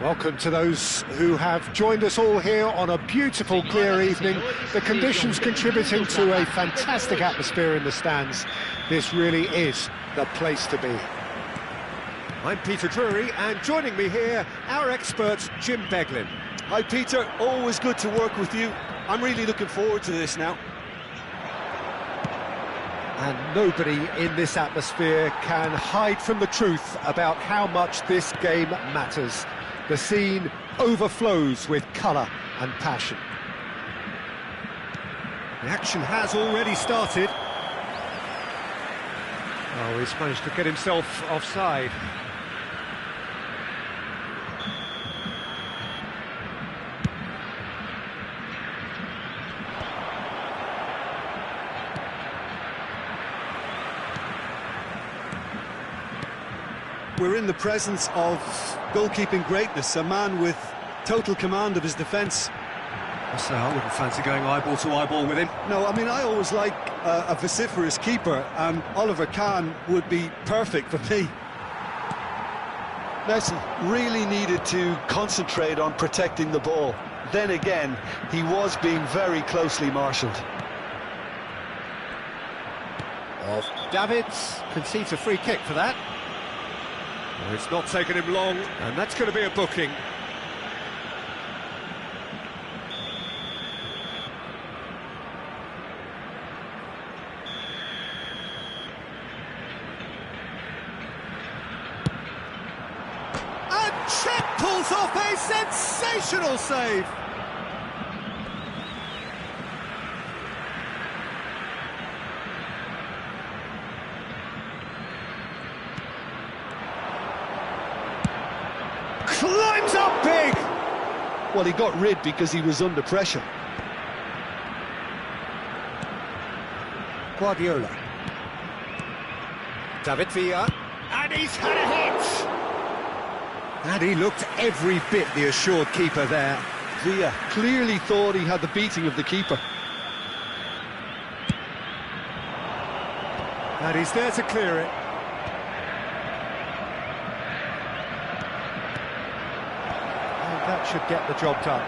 Welcome to those who have joined us all here on a beautiful, clear evening. The conditions contributing to a fantastic atmosphere in the stands. This really is the place to be. I'm Peter Drury, and joining me here, our expert, Jim Beglin. Hi Peter, always good to work with you. I'm really looking forward to this now. And nobody in this atmosphere can hide from the truth about how much this game matters. The scene overflows with colour and passion. The action has already started. Oh, he's managed to get himself offside. We're in the presence of goalkeeping greatness, a man with total command of his defence. So I wouldn't fancy going eyeball to eyeball with him. No, I mean, I always like a vociferous keeper, and Oliver Kahn would be perfect for me. Messi really needed to concentrate on protecting the ball. Then again, he was being very closely marshalled. Davids concedes a free kick for that. Well, it's not taken him long, and that's going to be a booking. And Chet pulls off a sensational save. Climbs up big! Well, he got rid because he was under pressure. Guardiola. David Villa. And he's had a hit! And he looked every bit the assured keeper there. Villa clearly thought he had the beating of the keeper. And he's there to clear it. That should get the job done.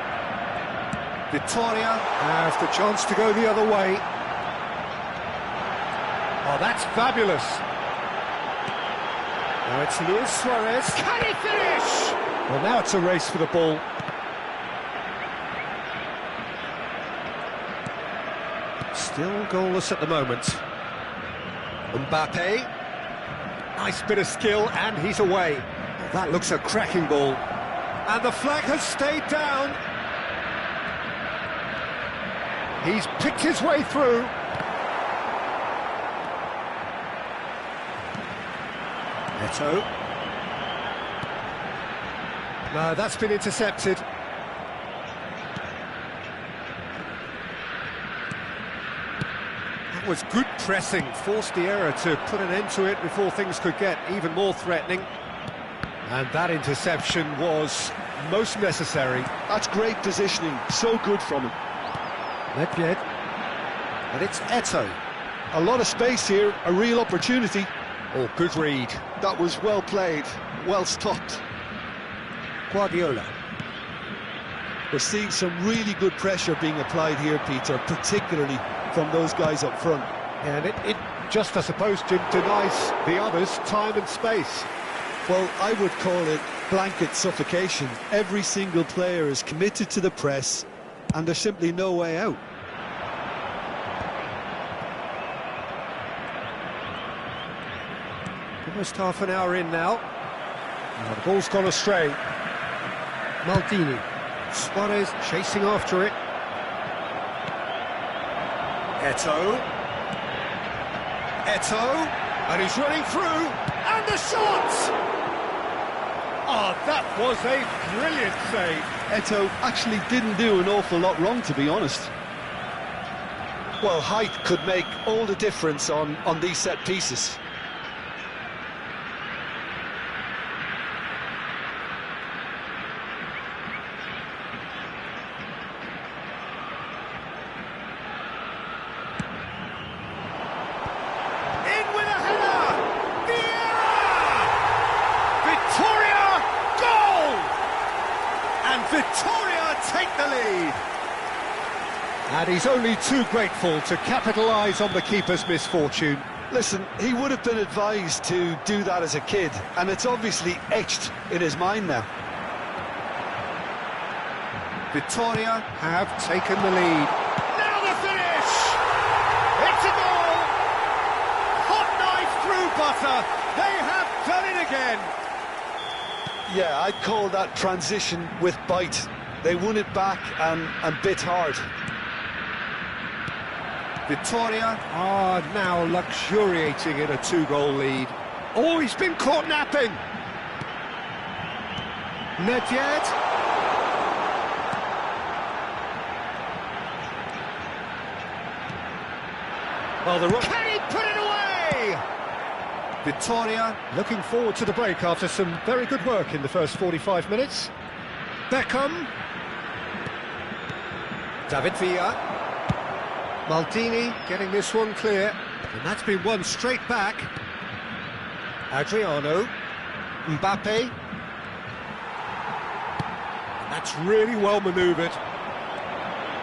Vittoria has the chance to go the other way. Oh, that's fabulous. Now it's Luis Suarez. Can he finish? Well, now it's a race for the ball. Still goalless at the moment. Mbappe. Nice bit of skill, and he's away. Well, that looks a cracking ball. And the flag has stayed down. He's picked his way through. Neto. No, that's been intercepted. That was good pressing, forced the error to put an end to it before things could get even more threatening. And that interception was most necessary. That's great positioning, so good from him. Ledved. And it's Eto. A lot of space here, a real opportunity. Oh, good read. That was well played, well stopped. Guardiola. We're seeing some really good pressure being applied here, Peter, particularly from those guys up front. And it just, I suppose, Jim, denies the others time and space. Well, I would call it blanket suffocation. Every single player is committed to the press, and there's simply no way out. Almost half an hour in now. The ball's gone astray. Maldini. Suarez chasing after it. Eto. And he's running through. And the shot! Oh, that was a brilliant save. Eto actually didn't do an awful lot wrong, to be honest. Well, height could make all the difference on these set pieces. In with a header! Vieira! Vittoria! Goal! 2-1 to the And Victoria take the lead. And he's only too grateful to capitalise on the keeper's misfortune. Listen, he would have been advised to do that as a kid, and it's obviously etched in his mind now. Victoria have taken the lead. Now the finish! It's a goal! Hot knife through butter. They have done it again. Yeah, I'd call that transition with bite. They won it back and bit hard. Victoria are now luxuriating in a 2-goal lead. Oh, he's been caught napping. Nedved. Well, can he put it away? Victoria looking forward to the break after some very good work in the first 45 minutes. Beckham. David Villa. Maldini getting this one clear, and that's been won straight back. Adriano, Mbappe, and that's really well manoeuvred.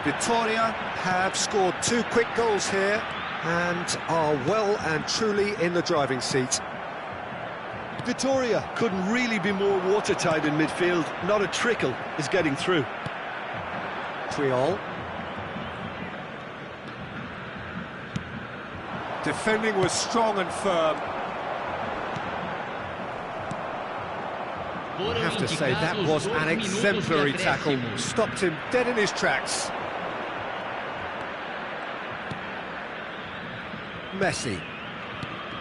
Victoria have scored 2 quick goals here and are well and truly in the driving seat. Victoria couldn't really be more watertight in midfield. Not a trickle is getting through. Triol. Defending was strong and firm. I have to say, that was an exemplary tackle. Stopped him dead in his tracks. Messi.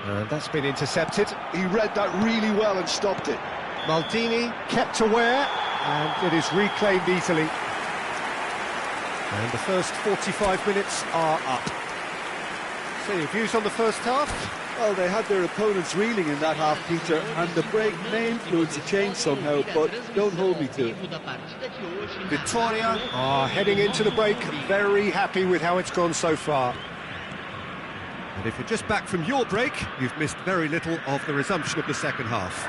And that's been intercepted. He read that really well and stopped it. Maldini kept aware, and it is reclaimed easily. And the first 45 minutes are up. So, your views on the first half? Well, they had their opponents reeling in that half, Peter, and the break may influence a change somehow, but don't hold me to it. Victoria are heading into the break, very happy with how it's gone so far. And if you're just back from your break, you've missed very little of the resumption of the second half.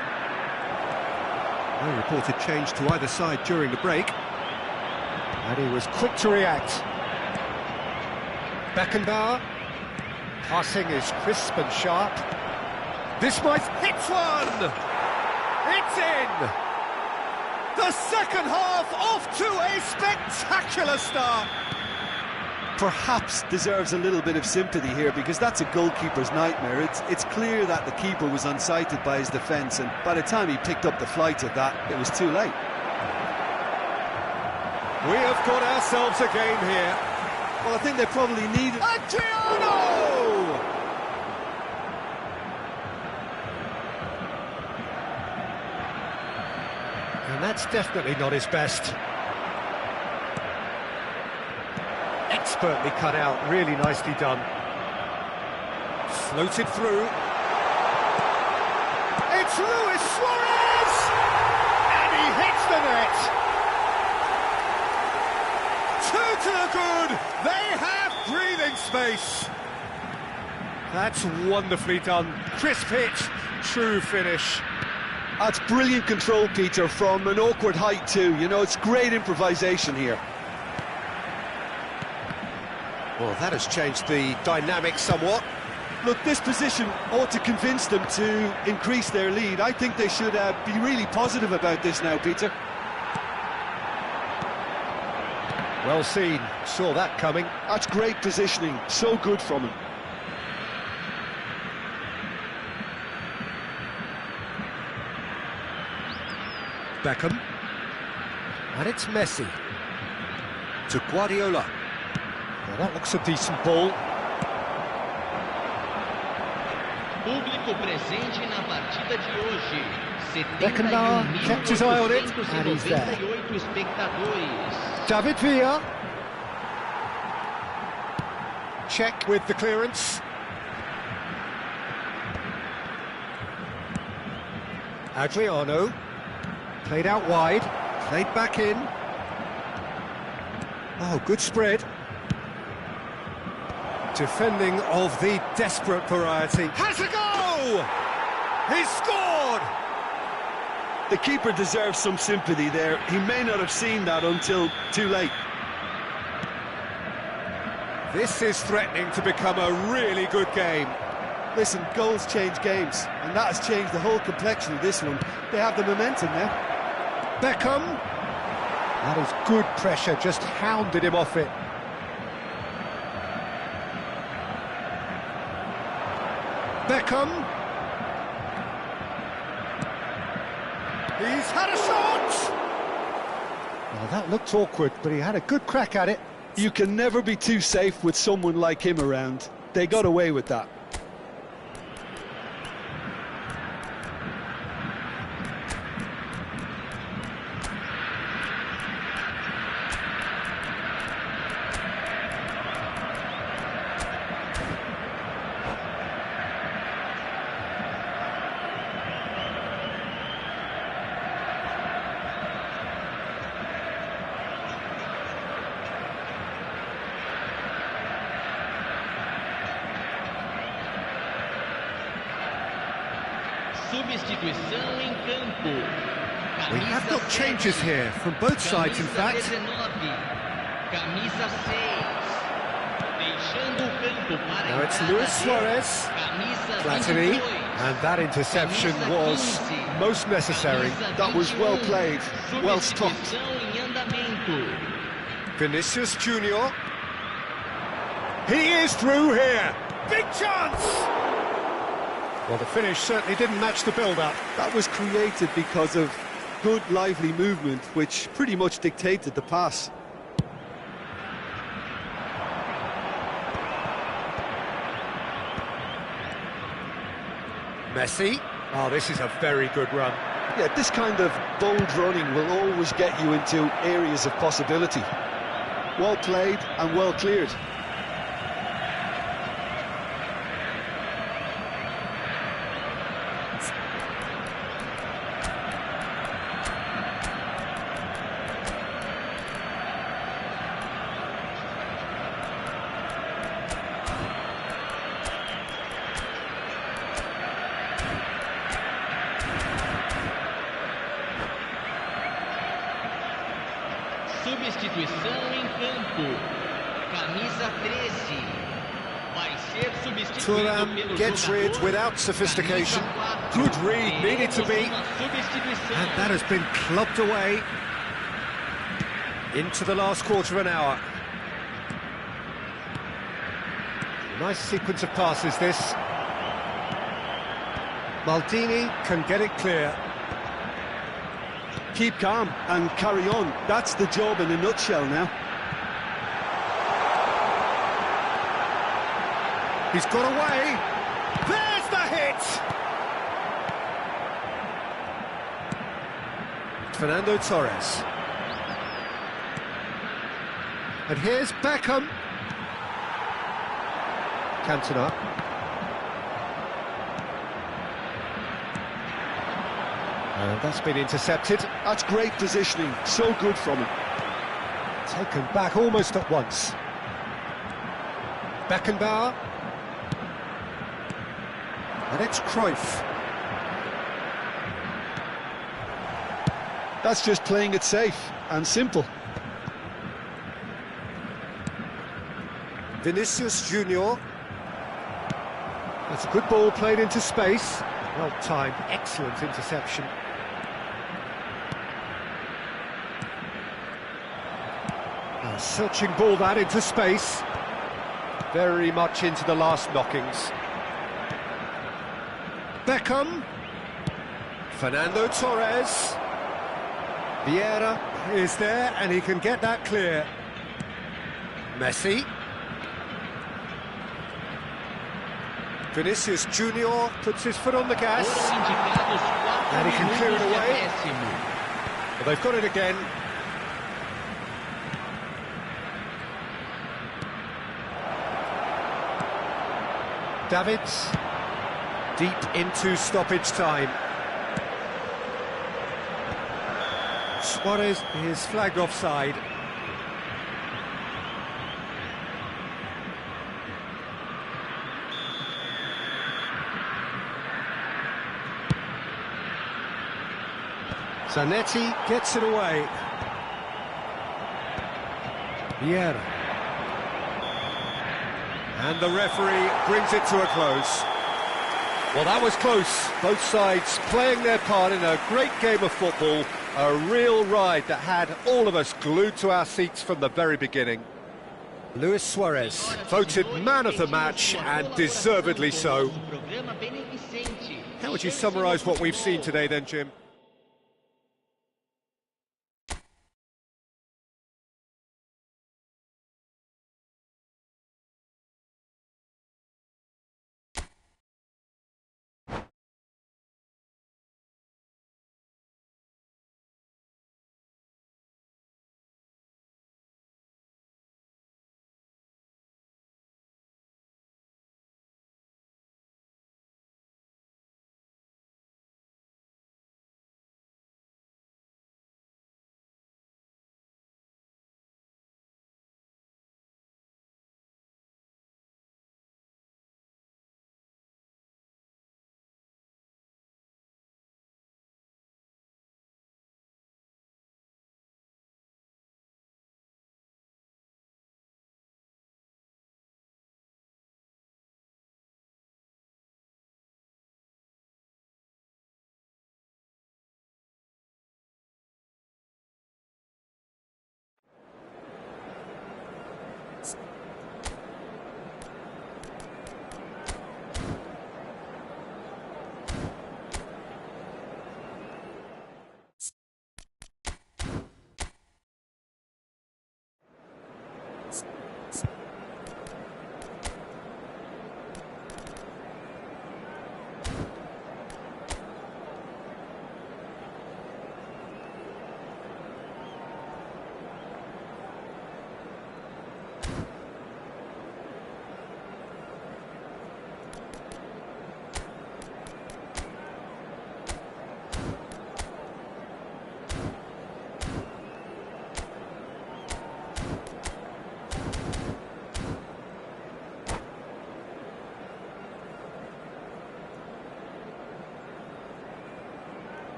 No reported change to either side during the break. And he was quick to react. Beckenbauer. Passing is crisp and sharp. This might hit one! It's in! The second half off to a spectacular start! Perhaps deserves a little bit of sympathy here, because that's a goalkeeper's nightmare. It's clear that the keeper was unsighted by his defence, and by the time he picked up the flight of that, it was too late. We have got ourselves a game here. Well, I think they probably needed... Adriano! And that's definitely not his best. Expertly cut out, really nicely done. Floated through. It's Luis Suarez! And he hits the net! 2 to the good! They have breathing space! That's wonderfully done. Crisp hit, true finish. That's brilliant control, Peter, from an awkward height too. You know, it's great improvisation here. Well, that has changed the dynamic somewhat. Look, this position ought to convince them to increase their lead. I think they should be really positive about this now, Peter. Well seen, saw that coming. That's great positioning, so good from him. Beckham. And it's Messi. To Guardiola. Well, that looks a decent ball. Beckenbauer kept his eye on it, and he's there. David Villa. Check with the clearance. Adriano. Played out wide, played back in. Oh, good spread. Defending of the desperate variety. Has a go! He's scored! The keeper deserves some sympathy there. He may not have seen that until too late. This is threatening to become a really good game. Listen, goals change games, and that has changed the whole complexion of this one. They have the momentum now. Beckham. That is good pressure, just hounded him off it. Beckham. He's had a shot! Well, that looked awkward, but he had a good crack at it. You can never be too safe with someone like him around. They got away with that. Substituição em campo. We have got changes here from both sides, in fact. Camisa 6. Deixando o campo para Now it's Luis Suarez, Platini, and that interception was most necessary. That was well played, well stopped. Vinicius Junior. He is through here. Big chance! Well, the finish certainly didn't match the build-up. That was created because of good, lively movement, which pretty much dictated the pass. Messi. Oh, this is a very good run. Yeah, this kind of bold running will always get you into areas of possibility. Well played and well cleared. Substituição em campo. Camisa 13. Vai ser substituído Thuram pelo gets jogador, rid without sophistication. Good read, needed to be. And that has been clubbed away into the last quarter of an hour. Nice sequence of passes, this. Maldini can get it clear. Keep calm and carry on. That's the job in a nutshell now. He's got away. There's the hit! Fernando Torres. And here's Beckham. Cantona. And that's been intercepted. That's great positioning. So good from him. Taken back almost at once. Beckenbauer. And it's Cruyff. That's just playing it safe and simple. Vinicius Junior. That's a good ball played into space. Well timed, excellent interception. A searching ball that into space. Very much into the last knockings. Beckham. Fernando Torres. Vieira is there and he can get that clear. Messi. Vinicius Junior puts his foot on the gas. And he can clear it away. But they've got it again. Davids. Deep into stoppage time. Suarez is flagged offside. Zanetti gets it away. Vieira. And the referee brings it to a close. Well, that was close. Both sides playing their part in a great game of football. A real ride that had all of us glued to our seats from the very beginning. Luis Suarez, voted man of the match, and deservedly so. How would you summarise what we've seen today then, Jim?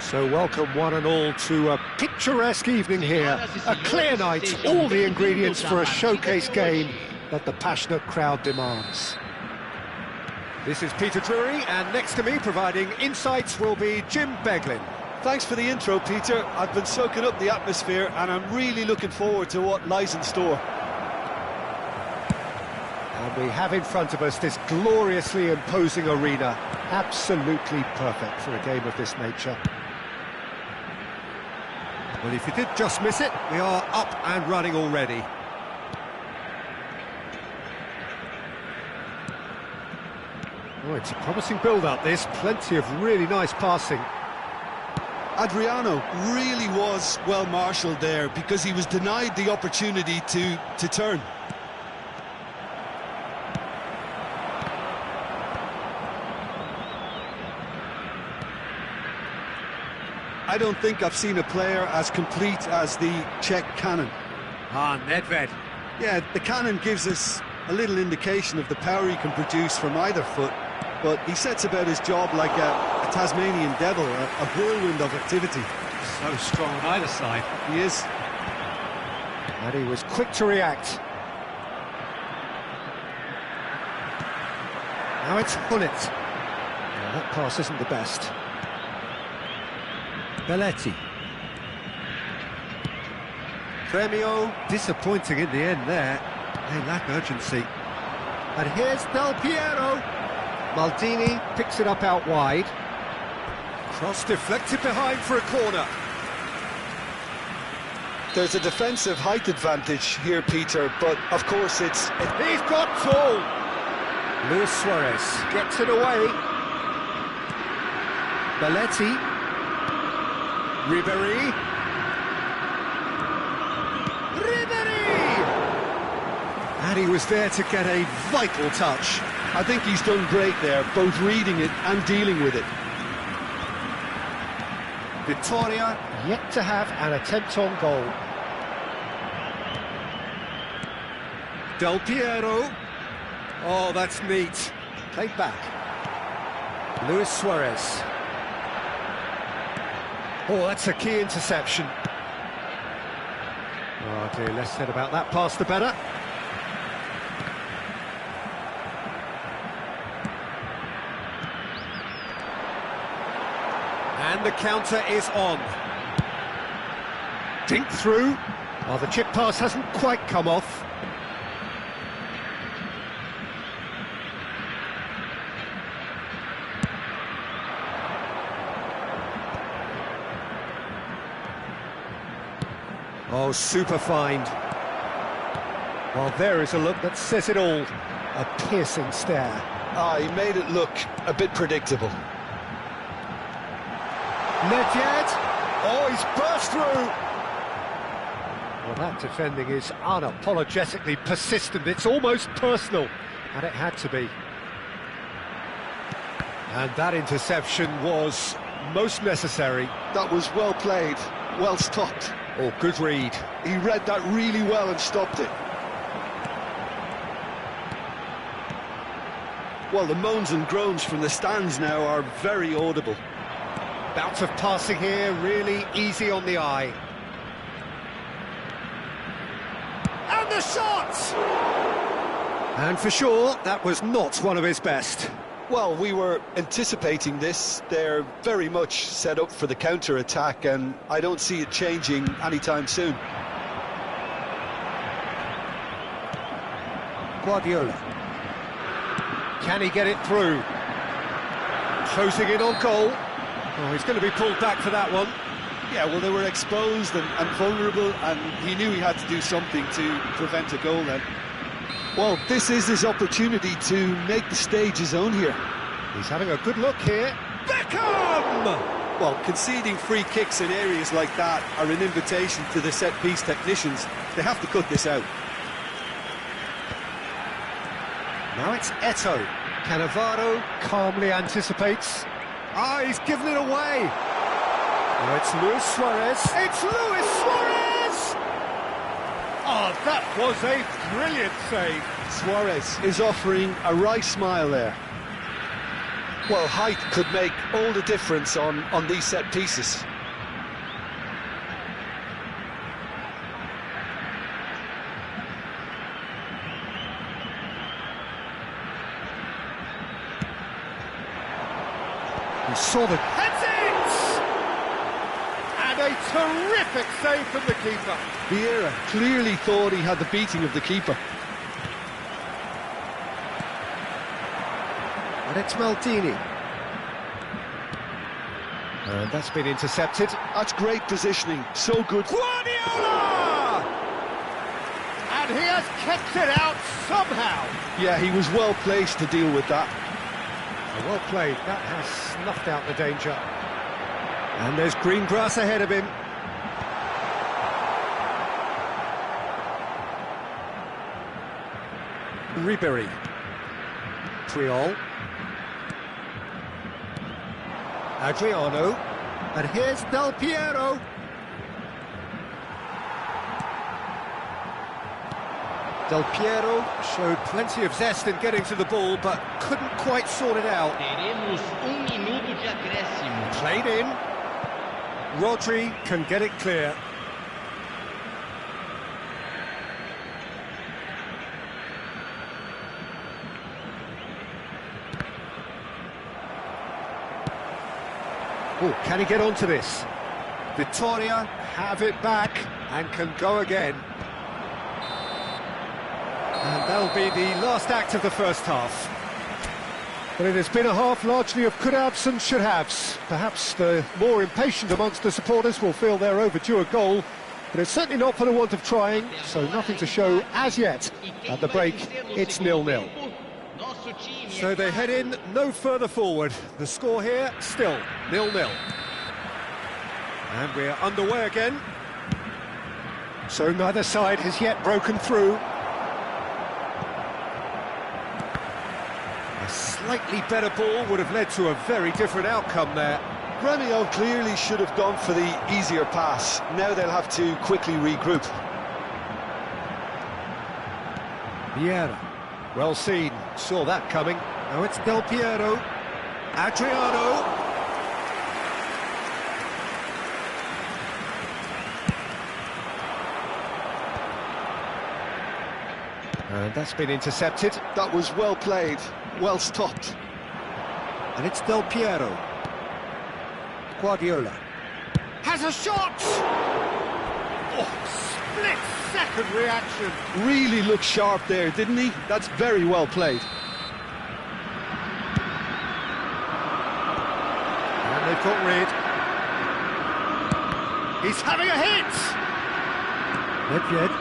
So welcome one and all to a picturesque evening here. A clear night, all the ingredients for a showcase game that the passionate crowd demands. This is Peter Drury, and next to me providing insights will be Jim Beglin. Thanks for the intro, Peter. I've been soaking up the atmosphere and I'm really looking forward to what lies in store. And we have in front of us this gloriously imposing arena. Absolutely perfect for a game of this nature. Well, if you did just miss it, we are up and running already. Oh, it's a promising build-up, this. Plenty of really nice passing. Adriano really was well marshalled there because he was denied the opportunity to turn. I don't think I've seen a player as complete as the Czech cannon. Ah, Nedved. Yeah, the cannon gives us a little indication of the power he can produce from either foot, but he sets about his job like a Tasmanian devil, a whirlwind of activity. So strong on either side. He is. And he was quick to react. Now it's Hullet. Well, that pass isn't the best. Belletti. Premio, disappointing in the end there. They lack urgency. And here's Del Piero. Maldini picks it up out wide. Cross deflected behind for a corner. There's a defensive height advantage here, Peter, but of course it's... He's got tall. Luis Suarez gets it away. Belletti. Ribéry. And he was there to get a vital touch. I think he's done great there, both reading it and dealing with it. Victoria yet to have an attempt on goal. Del Piero. Oh, that's neat. Played back. Luis Suarez. Oh, that's a key interception. Oh dear, less said about that pass the better. And the counter is on. Dink through. Oh, the chip pass hasn't quite come off. Oh, super find. Well, there is a look that says it all. A piercing stare. Ah, he made it look a bit predictable. Nedved. Oh, he's burst through. Well, that defending is unapologetically persistent. It's almost personal, and it had to be. And that interception was most necessary. That was well played, well stopped. Oh, good read. He read that really well and stopped it. Well, the moans and groans from the stands now are very audible. Bouts of passing here, really easy on the eye. And the shot! And for sure, that was not one of his best. Well, we were anticipating this. They're very much set up for the counter-attack, and I don't see it changing anytime soon. Guardiola. Can he get it through? Closing in on goal. Oh, he's going to be pulled back for that one. Yeah, well, they were exposed and vulnerable, and he knew he had to do something to prevent a goal then. Well, this is his opportunity to make the stage his own here. He's having a good look here. Beckham! Well, conceding free kicks in areas like that are an invitation to the set-piece technicians. They have to cut this out. Now it's Eto'o. Cannavaro calmly anticipates. Ah, he's given it away. Oh, it's Luis Suarez. It's Luis Suarez! Oh, that was a brilliant save. Suarez is offering a wry smile there. Well, height could make all the difference on these set pieces. He saw the... That's it! And a terrific save from the keeper. Vieira clearly thought he had the beating of the keeper. And it's Maldini. And that's been intercepted. That's great positioning, so good. Guardiola! And he has kept it out somehow. Yeah, he was well placed to deal with that. Well played, that has snuffed out the danger. And there's green grass ahead of him. Ribery. Triol. Adriano. And here's Del Piero. Del Piero showed plenty of zest in getting to the ball, but couldn't quite sort it out. Teremos minuto de acréscimo. Played in. Rodri can get it clear. Oh, can he get onto this? Victoria have it back and can go again. And that'll be the last act of the first half. But it has been a half largely of could-haves and should-haves. Perhaps the more impatient amongst the supporters will feel they're overdue a goal, but it's certainly not for the want of trying, so nothing to show as yet. At the break, it's 0-0. So they head in no further forward. The score here, still 0-0. And we're underway again. So neither side has yet broken through. slightly better ball would have led to a very different outcome there. Gremio clearly should have gone for the easier pass. Now they'll have to quickly regroup. Vieira, well seen, saw that coming. Now it's Del Piero, Adriano. And that's been intercepted. That was well played, well stopped. And it's Del Piero. Guardiola has a shot! Oh, split-second reaction. Really looked sharp there, didn't he? That's very well played. And they've got rid. He's having a hit! Nedved.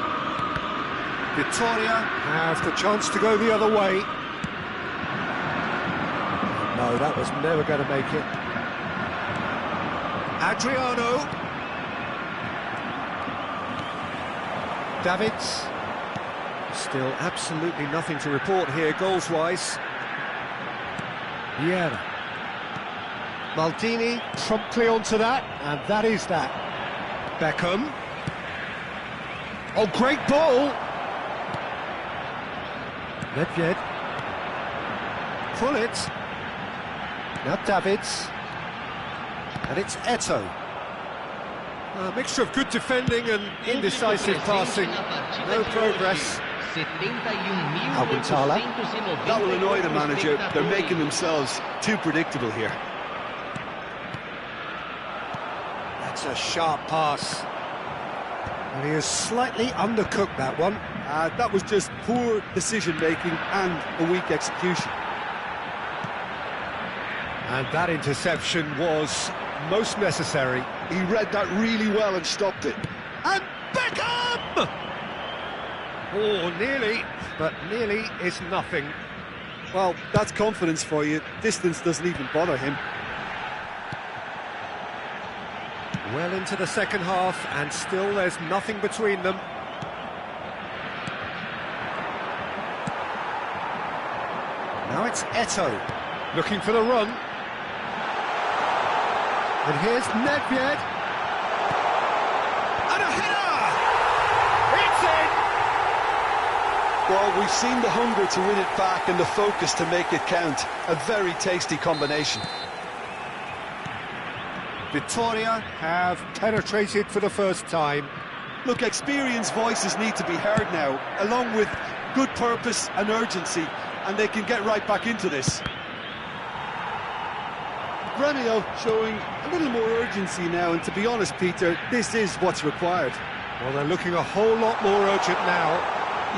Victoria have the chance to go the other way. No, that was never going to make it. Adriano. Davids. Still absolutely nothing to report here, goals-wise. Vieira. Maldini promptly onto that, and that is that. Beckham. Oh, great ball! Nedved. Pullet. Now Davids. And it's Eto'o. A mixture of good defending and indecisive passing. No progress. Alcantara. That will annoy the manager. They're making themselves too predictable here. That's a sharp pass. And he has slightly undercooked that one. That was just poor decision-making and a weak execution. And that interception was most necessary. He read that really well and stopped it. And Beckham! Oh, nearly, but nearly is nothing. Well, that's confidence for you. Distance doesn't even bother him. Well into the second half, and still there's nothing between them. Now it's Eto'o, looking for the run. And here's Nedved. And a header! It's in! Well, we've seen the hunger to win it back and the focus to make it count. A very tasty combination. Victoria have penetrated for the first time. Look, experienced voices need to be heard now, along with good purpose and urgency, and they can get right back into this. Gremio showing a little more urgency now, and to be honest, Peter, this is what's required. Well, they're looking a whole lot more urgent now.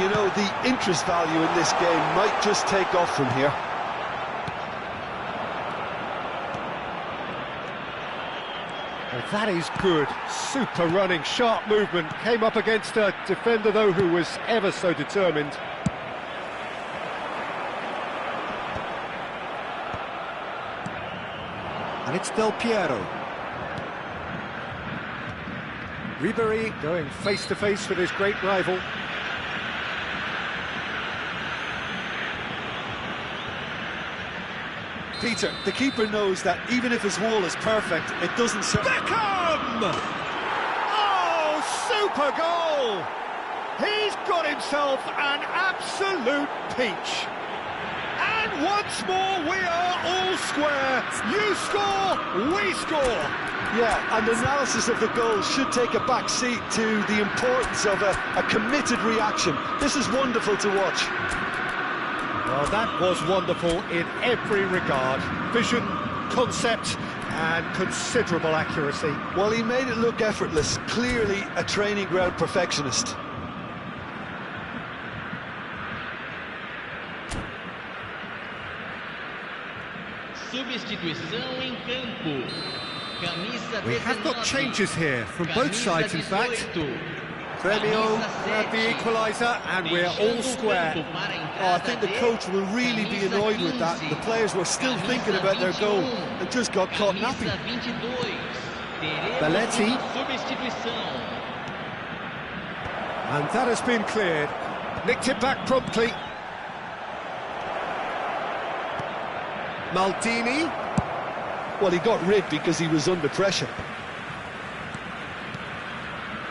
You know, the interest value in this game might just take off from here. Well, that is good. Super running, sharp movement. Came up against a defender, though, who was ever so determined. And it's Del Piero. Ribery going face-to-face with his great rival. Peter, the keeper knows that even if his wall is perfect, it doesn't serve. Beckham! Oh, super goal! He's got himself an absolute peach. And once more, we are all square. You score, we score. Yeah, and analysis of the goal should take a back seat to the importance of a committed reaction. This is wonderful to watch. Well, that was wonderful in every regard. Vision, concept, and considerable accuracy. Well, he made it look effortless. Clearly a training ground perfectionist. Substituição em campo. We have got changes here from both sides, in fact. Gremio had the equaliser, and we're all square. Oh, I think the coach will really be annoyed with that. The players were still thinking about their goal and just got caught napping. Belletti. And that has been cleared. Nicked it back promptly. Maldini. Well, he got rid because he was under pressure.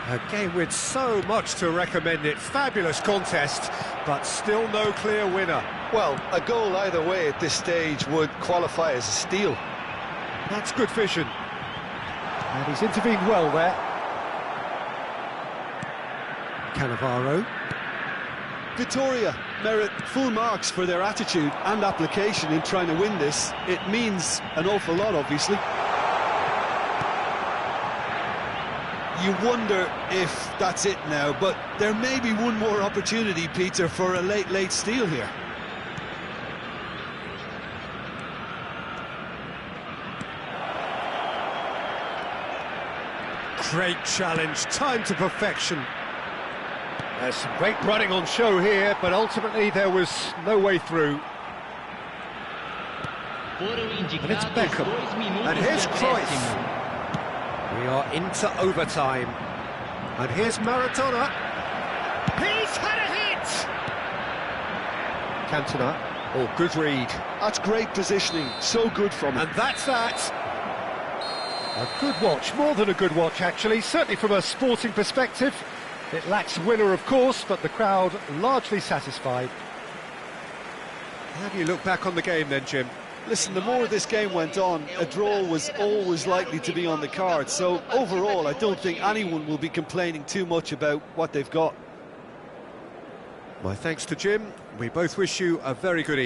A game with so much to recommend it. Fabulous contest, but still no clear winner. Well, a goal either way at this stage would qualify as a steal. That's good vision. And he's intervened well there. Cannavaro. Vitoria merit full marks for their attitude and application in trying to win this. It means an awful lot, obviously. You wonder if that's it now, but there may be one more opportunity, Peter, for a late steal here. Great challenge, time to perfection. There's some great running on show here, but ultimately there was no way through. And it's Beckham. And here's Cruyff. We are into overtime. And here's Maradona. He's had a hit! Cantona. Oh, good read. That's great positioning, so good from him. And that's that. A good watch, more than a good watch actually, certainly from a sporting perspective. It lacks winner, of course, but the crowd largely satisfied. How do you look back on the game then, Jim? Listen, the more this game went on, a draw was always likely to be on the card. So overall, I don't think anyone will be complaining too much about what they've got. My thanks to Jim. We both wish you a very good evening.